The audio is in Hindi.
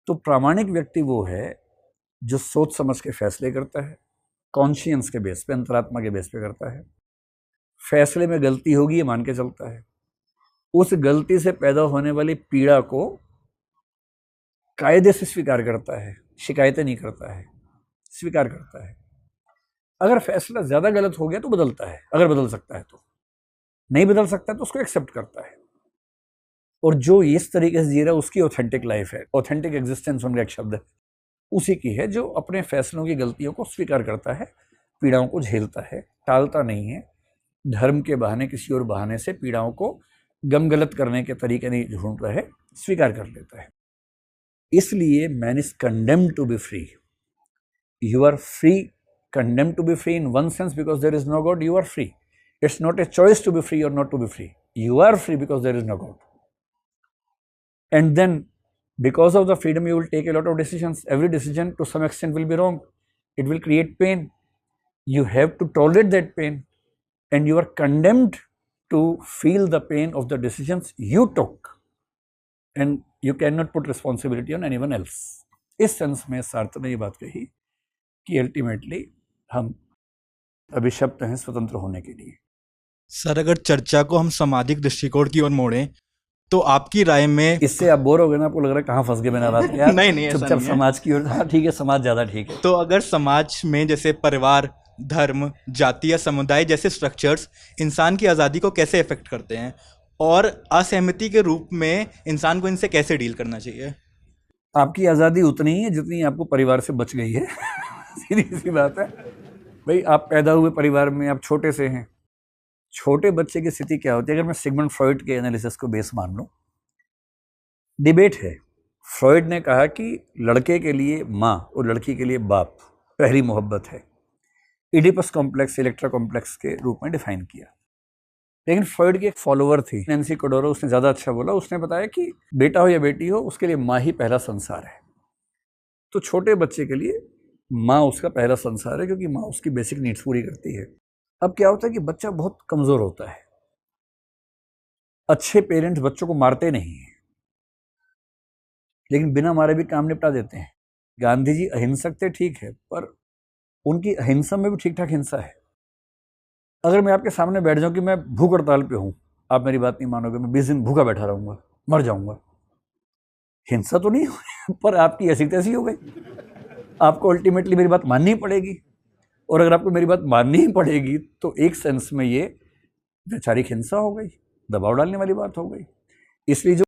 तो प्रामाणिक व्यक्ति वो है जो सोच समझ के फैसले करता है, कॉन्शियंस के बेस पे, अंतरात्मा के बेस पे करता है। फैसले में गलती होगी ये मान के चलता है। उस गलती से पैदा होने वाली पीड़ा को कायदे से स्वीकार करता है, शिकायतें नहीं करता है, स्वीकार करता है। अगर फैसला ज्यादा गलत हो गया तो बदलता है, अगर बदल सकता है तो। नहीं बदल सकता तो उसको एक्सेप्ट करता है। और जो इस तरीके से जी रहा है उसकी ऑथेंटिक लाइफ है। ऑथेंटिक एग्जिस्टेंस उनका एक शब्द है, उसी की है, जो अपने फैसलों की गलतियों को स्वीकार करता है, पीड़ाओं को झेलता है, टालता नहीं है, धर्म के बहाने किसी और बहाने से पीड़ाओं को गम गलत करने के तरीके नहीं ढूंढता है, स्वीकार कर लेता है। इसलिए man is condemned to be free. You are free, condemned to be free in one sense because there is no God, you are free. It's not a choice to be free or not to be free. You are free because there is no God. And then because of the freedom you will take a lot of decisions. Every decision to some extent will be wrong. It will create pain. You have to tolerate that pain, and you are condemned to feel the pain of the decisions you took, and you cannot put responsibility on anyone else. इस सेंस में सार्थ ने ये बात कही कि अल्टीमेटली हम अभिशप्त हैं स्वतंत्र होने के लिए। सर, अगर चर्चा को हम सामाजिक दृष्टिकोण की ओर मोड़ें तो आपकी राय में, इससे आप बोर हो गए ना, आपको लग रहा है कहाँ फंस गए मैंने बात किया। नहीं, चुपचाप समाज की ओर। हाँ ठीक है, समाज ज्यादा ठीक है। तो अगर समाज में जैसे परिवार, धर्म, जाति या समुदाय जैसे स्ट्रक्चर्स इंसान की आज़ादी को कैसे इफेक्ट करते हैं, और असहमति के रूप में इंसान को इनसे कैसे डील करना चाहिए? आपकी आज़ादी उतनी ही है जितनी आपको परिवार से बच गई है। सीधी सी बात है भाई। आप पैदा हुए परिवार में, आप छोटे से हैं। छोटे बच्चे की स्थिति क्या होती है? अगर मैं सिगमंड फ्रॉइड के एनालिसिस को बेस मान लूं, डिबेट है। फ्रॉइड ने कहा कि लड़के के लिए माँ और लड़की के लिए बाप पहली मोहब्बत है। इडिपस कॉम्प्लेक्स, इलेक्ट्रा कॉम्प्लेक्स के रूप में डिफाइन किया। लेकिन फ्रॉइड की एक फॉलोअर थी नैन्सी कोडोरो, उसने ज़्यादा अच्छा बोला। उसने बताया कि बेटा हो या बेटी हो, उसके लिए माँ ही पहला संसार है। तो छोटे बच्चे के लिए माँ उसका पहला संसार है, क्योंकि माँ उसकी बेसिक नीड्स पूरी करती है। अब क्या होता है कि बच्चा बहुत कमज़ोर होता है। अच्छे पेरेंट्स बच्चों को मारते नहीं हैं, लेकिन बिना मारे भी काम निपटा देते हैं। गांधी जी अहिंसक थे, ठीक है, पर उनकी अहिंसा में भी ठीक ठाक हिंसा है। अगर मैं आपके सामने बैठ जाऊं कि मैं भूख हड़ताल पे हूं, आप मेरी बात नहीं मानोगे, मैं 20 दिन भूखा बैठा रहूंगा, मर जाऊंगा। हिंसा तो नहीं हुई, पर आपकी ऐसी तैसी हो गई। आपको अल्टीमेटली मेरी बात माननी पड़ेगी, और अगर आपको मेरी बात माननी ही पड़ेगी तो एक सेंस में ये वैचारिक हिंसा हो गई, दबाव डालने वाली बात हो गई। इसलिए जो